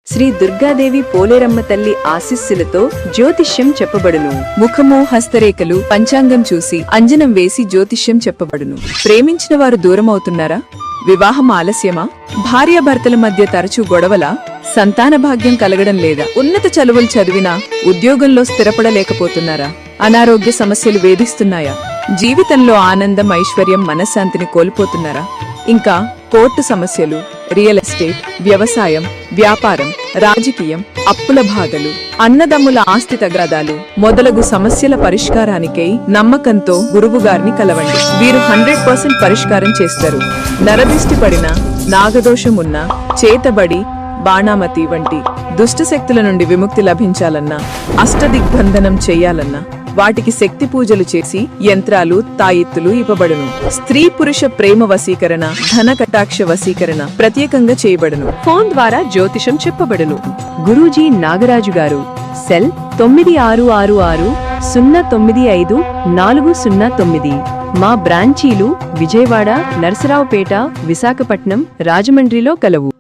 శ్రీ దుర్గాదేవి పోలేరమ్మ తల్లి ఆశీస్సులతో జ్యోతిష్యం చెప్పబడును. ముఖము హస్తరేఖలు పంచాంగం చూసి అంజనం వేసి జ్యోతిష్యం చెప్పబడును. ప్రేమించిన వారు దూరమవుతున్నారా? వివాహం ఆలస్యమా? భార్యాభర్తల మధ్య తరచూ గొడవలా? సంతాన భాగ్యం కలగడం లేదా? ఉన్నత చదువులు చదివినా ఉద్యోగంలో స్థిరపడలేకపోతున్నారా? అనారోగ్య సమస్యలు వేధిస్తున్నాయా? జీవితంలో ఆనందం, ఐశ్వర్యం, మనశ్శాంతిని కోల్పోతున్నారా? ఇంకా కోర్టు సమస్యలు, రియల్ ఎస్టేట్, వ్యవసాయం, వ్యాపారం, రాజకీయం, అప్పుల బాధలు, అన్నదమ్ముల ఆస్తి తగాదాలు మొదలగు సమస్యల పరిష్కారానికై నమ్మకంతో గురువుగారిని కలవండి. వీరు 100% పరిష్కారం చేస్తారు. నరదిష్టి పడిన, నాగదోషం ఉన్న, చేతబడి, బాణామతి వంటి దుష్టశక్తుల నుండి విముక్తి లభించాలన్నా, అష్టదిగ్బంధనం చెయ్యాలన్నా వాటికి శక్తి పూజలు చేసి యంత్రాలు, తాయిత్తులు ఇవ్వబడును. స్త్రీ పురుష ప్రేమ వశీకరణ, ధన కటాక్ష వశీకరణ ప్రత్యేకంగా చేయబడును. ఫోన్ ద్వారా జ్యోతిషం చెప్పబడును. గురూజీ నాగరాజు గారు. సెల్ 9666095409. మా బ్రాంచీలు విజయవాడ, నరసరావుపేట, విశాఖపట్నం, రాజమండ్రిలో కలవు.